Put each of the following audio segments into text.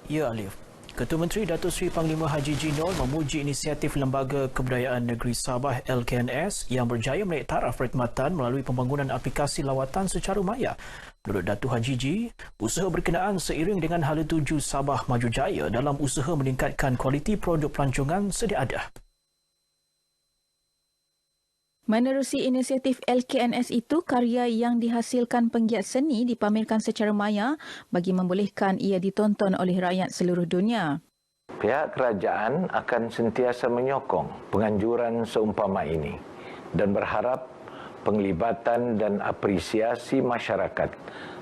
Ya, Alif. Ketua Menteri Datuk Seri Panglima Haji Jinol memuji inisiatif Lembaga Kebudayaan Negeri Sabah LKNS yang berjaya menaik taraf perkhidmatan melalui pembangunan aplikasi lawatan secara maya. Menurut Datuk Haji Ji, usaha berkenaan seiring dengan hala tuju Sabah maju jaya dalam usaha meningkatkan kualiti produk pelancongan sedia ada. Menerusi inisiatif LKNS itu, karya yang dihasilkan penggiat seni dipamerkan secara maya bagi membolehkan ia ditonton oleh rakyat seluruh dunia. Pihak kerajaan akan sentiasa menyokong penganjuran seumpama ini dan berharap penglibatan dan apresiasi masyarakat,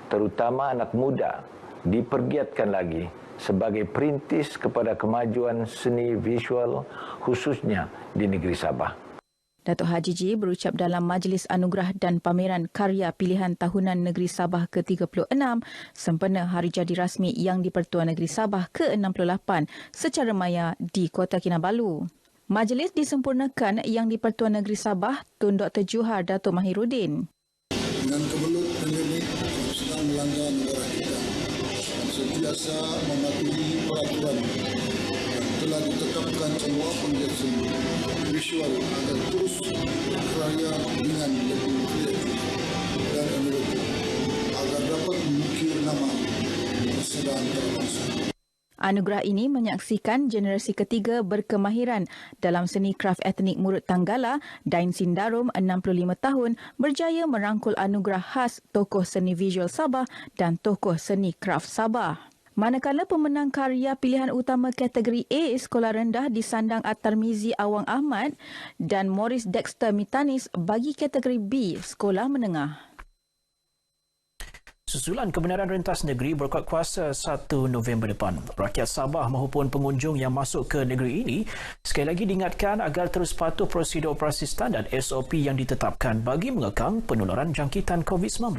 terutama anak muda, dipergiatkan lagi sebagai perintis kepada kemajuan seni visual khususnya di negeri Sabah. Datuk Haji Ji berucap dalam Majlis Anugerah dan Pameran Karya Pilihan Tahunan Negeri Sabah ke-36 sempena Hari Jadi Rasmi Yang di-Pertuan Negeri Sabah ke-68 secara maya di Kota Kinabalu. Majlis disempurnakan Yang di-Pertuan Negeri Sabah Tun Dr. Juhar Datuk Mahiruddin. Dengan kebelut pandemik sedang melanda negara kita dan sentiasa mematuhi peraturan yang telah ditetapkan semua penggiat seni visual agar terus berkarya dengan lebih kreatif dan inovatif agar dapat mengukir nama bangsa dan antarabangsa. Anugerah ini menyaksikan generasi ketiga berkemahiran dalam seni kraf etnik Murut Tanggala, Dain Sindarum 65 tahun berjaya merangkul anugerah khas Tokoh Seni Visual Sabah dan Tokoh Seni Kraf Sabah. Manakala pemenang karya pilihan utama kategori A Sekolah Rendah disandang At-Tarmizi Awang Ahmad dan Morris Dexter Mitanis bagi kategori B Sekolah Menengah. Susulan kebenaran rentas negeri berkuat kuasa 1 November depan. Rakyat Sabah maupun pengunjung yang masuk ke negeri ini sekali lagi diingatkan agar terus patuh prosedur operasi standard SOP yang ditetapkan bagi mengekang penularan jangkitan COVID-19.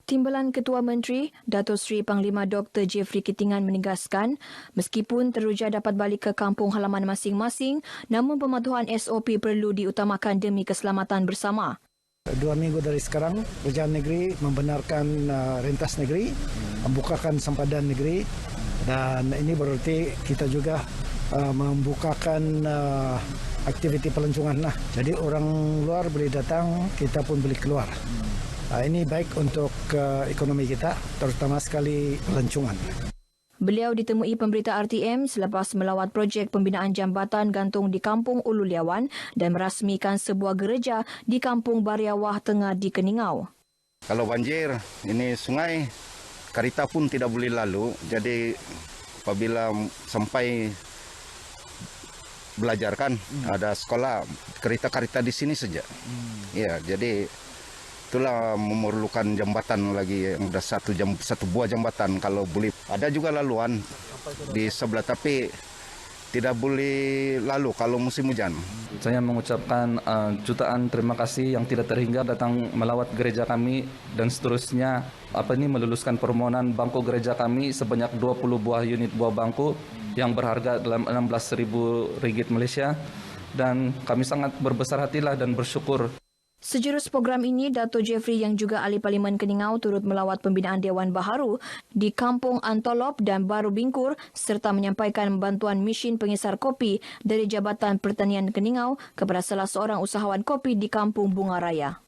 Timbalan Ketua Menteri, Datuk Seri Panglima Dr. Jeffrey Kitingan menegaskan, meskipun teruja dapat balik ke kampung halaman masing-masing, namun pematuhan SOP perlu diutamakan demi keselamatan bersama. 2 minggu dari sekarang, Kerajaan Negeri membenarkan rentas negeri, membukakan sempadan negeri dan ini berarti kita juga membukakan aktiviti pelancongan. Jadi orang luar boleh datang, kita pun boleh keluar. Ini baik untuk ekonomi kita, terutama sekali pelancongan. Beliau ditemui pemberita RTM selepas melawat projek pembinaan jambatan gantung di Kampung Ulu Liawan dan merasmikan sebuah gereja di Kampung Bariawah Tengah di Keningau. Kalau banjir, ini sungai, kereta pun tidak boleh lalu. Jadi apabila sampai belajar kan, ada sekolah, kereta-kereta di sini saja. Ya, jadi itulah memerlukan jambatan lagi yang ada satu buah jambatan kalau boleh. Ada juga laluan di sebelah tapi tidak boleh lalu kalau musim hujan. Saya mengucapkan jutaan terima kasih yang tidak terhingga datang melawat gereja kami dan seterusnya meluluskan permohonan bangku gereja kami sebanyak 20 buah unit buah bangku yang berharga dalam RM16,000 Malaysia dan kami sangat berbesar hatilah dan bersyukur. Sejurus program ini, Dato' Jeffrey yang juga Ahli Parlimen Keningau turut melawat pembinaan Dewan Baharu di Kampung Antolop dan Baru Bingkur serta menyampaikan bantuan mesin pengisar kopi dari Jabatan Pertanian Keningau kepada salah seorang usahawan kopi di Kampung Bunga Raya.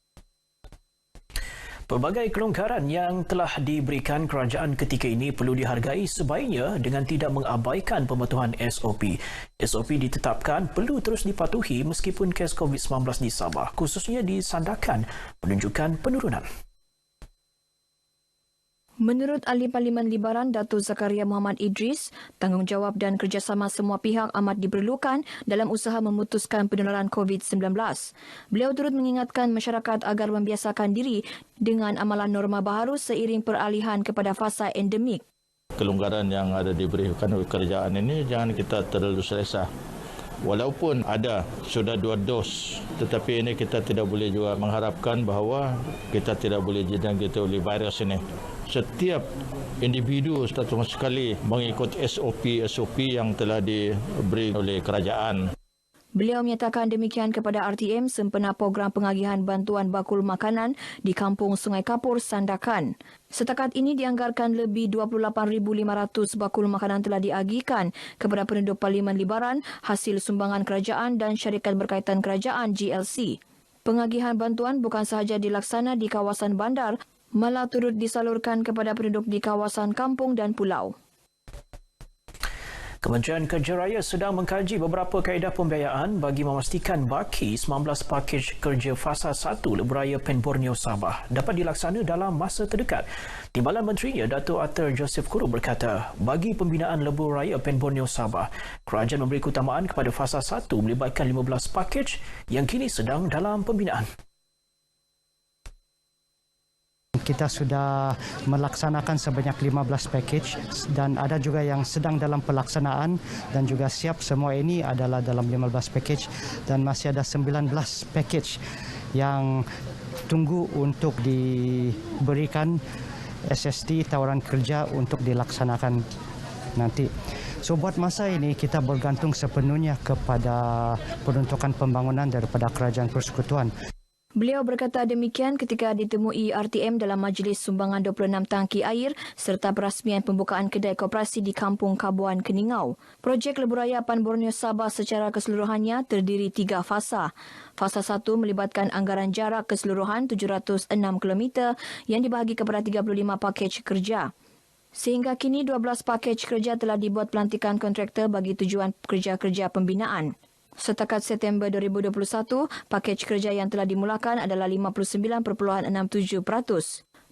Pelbagai kelonggaran yang telah diberikan kerajaan ketika ini perlu dihargai sebaiknya dengan tidak mengabaikan pematuhan SOP. SOP ditetapkan perlu terus dipatuhi meskipun kes COVID-19 di Sabah khususnya disandarkan menunjukkan penurunan. Menurut Ahli Parlimen Libaran Datuk Zakaria Muhammad Idris, tanggungjawab dan kerjasama semua pihak amat diperlukan dalam usaha memutuskan penularan COVID-19. Beliau turut mengingatkan masyarakat agar membiasakan diri dengan amalan norma baharu seiring peralihan kepada fasa endemik. Kelonggaran yang ada diberikan oleh kerajaan ini jangan kita terlalu selesa. Walaupun ada sudah 2 dos, tetapi ini kita tidak boleh juga mengharapkan bahawa kita tidak boleh dijangkiti oleh virus ini. Setiap individu satu sekali mengikut SOP yang telah diberi oleh kerajaan. Beliau menyatakan demikian kepada RTM sempena program pengagihan bantuan bakul makanan di Kampung Sungai Kapur, Sandakan. Setakat ini dianggarkan lebih 28,500 bakul makanan telah diagihkan kepada penduduk Parlimen Libaran hasil sumbangan kerajaan dan syarikat berkaitan kerajaan GLC. Pengagihan bantuan bukan sahaja dilaksana di kawasan bandar, malah turut disalurkan kepada penduduk di kawasan kampung dan pulau. Kementerian Kerja Raya sedang mengkaji beberapa kaedah pembiayaan bagi memastikan baki 19 pakej kerja fasa 1 Lebuh Raya Pen Borneo Sabah dapat dilaksana dalam masa terdekat. Timbalan Menterinya Dato' Arthur Joseph Kuro berkata, bagi pembinaan Lebuh Raya Pen Borneo Sabah, kerajaan memberi keutamaan kepada fasa 1 melibatkan 15 pakej yang kini sedang dalam pembinaan. Kita sudah melaksanakan sebanyak 15 package dan ada juga yang sedang dalam pelaksanaan dan juga siap. Semua ini adalah dalam 15 package dan masih ada 19 package yang tunggu untuk diberikan SST tawaran kerja untuk dilaksanakan nanti. So buat masa ini kita bergantung sepenuhnya kepada peruntukan pembangunan daripada Kerajaan Persekutuan. Beliau berkata demikian ketika ditemui RTM dalam majlis sumbangan 26 tangki air serta perasmian pembukaan kedai koperasi di Kampung Kabuan, Keningau. Projek Lebuh Raya Pen Borneo Sabah secara keseluruhannya terdiri 3 fasa. Fasa 1 melibatkan anggaran jarak keseluruhan 706 km yang dibahagi kepada 35 pakej kerja. Sehingga kini 12 pakej kerja telah dibuat pelantikan kontraktor bagi tujuan kerja-kerja pembinaan. Setakat September 2021, pakej kerja yang telah dimulakan adalah 59.67%.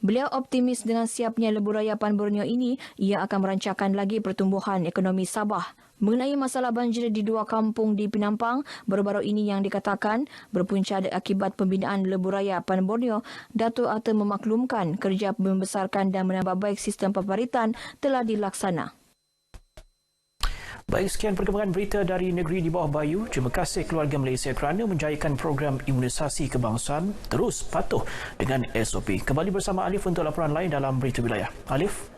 Beliau optimis dengan siapnya Lebuh Raya Pen Borneo ini, ia akan merancangkan lagi pertumbuhan ekonomi Sabah. Mengenai masalah banjir di 2 kampung di Penampang, baru-baru ini yang dikatakan berpunca akibat pembinaan Lebuh Raya Pen Borneo, Dato' Arthur memaklumkan kerja membesarkan dan menambah baik sistem paparitan telah dilaksana. Baik, sekian perkembangan berita dari negeri di bawah bayu. Terima kasih keluarga Malaysia kerana menjayakan program imunisasi kebangsaan. Terus patuh dengan SOP. Kembali bersama Alif untuk laporan lain dalam Berita Wilayah. Alif.